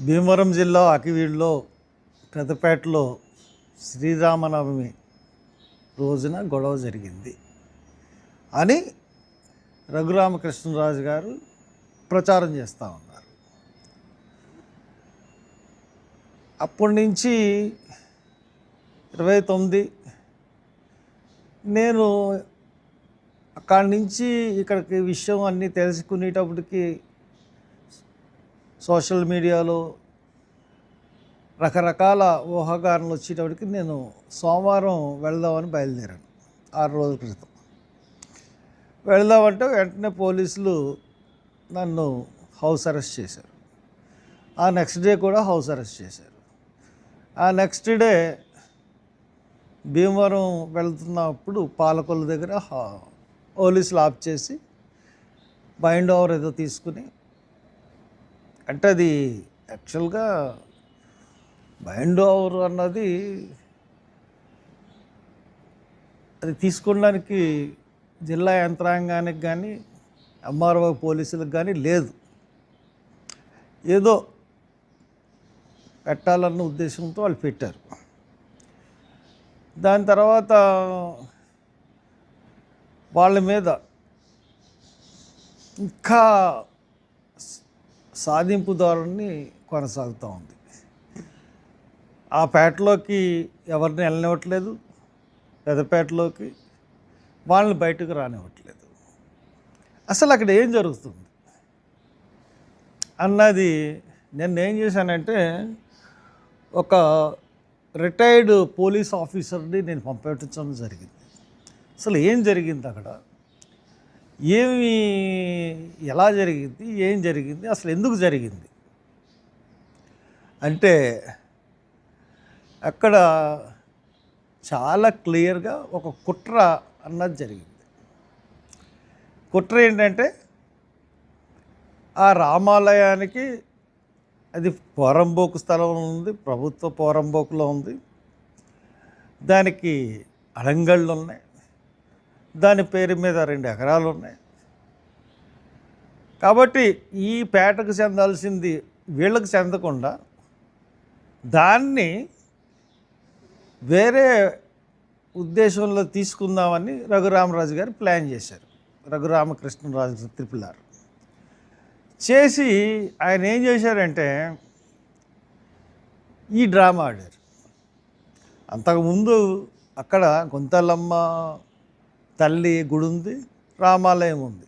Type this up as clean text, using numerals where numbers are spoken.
భీమవరం జిల్లా అకివీడులో పెద్దపేటలో శ్రీరామనవమి రోజున గొడవ జరిగింది అని రఘురామకృష్ణరాజు గారు ప్రచారం చేస్తూ ఉన్నారు. అప్పటి నుంచి 29 నేను అక్కడి నుంచి ఇక్కడికి విషయం అన్నీ తెలుసుకునేటప్పటికి సోషల్ మీడియాలో రకరకాల ఊహాగానాలు వచ్చేటప్పటికి నేను సోమవారం వెళదామని బయలుదేరాను. 6 రోజుల క్రితం వెళదామంటే వెంటనే పోలీసులు నన్ను హౌస్ అరెస్ట్ చేశారు. ఆ నెక్స్ట్ డే కూడా హౌస్ అరెస్ట్ చేశారు. ఆ నెక్స్ట్ డే భీమవరం వెళ్తున్నప్పుడు పాలకొల్లు దగ్గర పోలీసులు ఆఫ్ చేసి బైండ్ ఓవర్ ఏదో తీసుకుని, అంటే అది యాక్చువల్గా బైండ్ ఓవర్ అన్నది అది తీసుకోవడానికి జిల్లా యంత్రాంగానికి కానీ ఎంఆర్ఓ పోలీసులకు కానీ లేదు. ఏదో పెట్టాలన్న ఉద్దేశంతో వాళ్ళు పెట్టారు. దాని తర్వాత వాళ్ళ మీద ఇంకా సాధింపు ధోరణి కొనసాగుతూ ఉంది. ఆ పేటలోకి ఎవరిని వెళ్ళనివ్వట్లేదు, పెద్దపేటలోకి వాళ్ళని బయటకు రానివ్వట్లేదు. అసలు అక్కడ ఏం జరుగుతుంది అన్నది నేను ఏం చేశానంటే, ఒక రిటైర్డ్ పోలీస్ ఆఫీసర్ని నేను పంపించడం జరిగింది. అసలు ఏం జరిగింది అక్కడ, ఎలా జరిగింది, ఏం జరిగింది, అసలు ఎందుకు జరిగింది అంటే అక్కడ చాలా క్లియర్గా ఒక కుట్ర అన్నది జరిగింది. కుట్ర ఏంటంటే, ఆ రామాలయానికి అది పోరంబోకు స్థలంలో ఉంది, ప్రభుత్వ పోరంబోకులో ఉంది. దానికి అలంగళ్ళు ఉన్నాయి, దాని పేరు మీద 2 ఎకరాలు ఉన్నాయి. కాబట్టి ఈ పేటకు చెందాల్సింది వీళ్ళకి చెందకుండా దాన్ని వేరే ఉద్దేశంలో తీసుకుందామని రఘురామరాజు గారు ప్లాన్ చేశారు. రఘురామకృష్ణరాజు త్రిపులార్ చేసి ఆయన ఏం చేశారంటే ఈ డ్రామా ఆడారు. అంతకుముందు అక్కడ గుంతలమ్మ తల్లి గుడి ఉంది, రామాలయం ఉంది.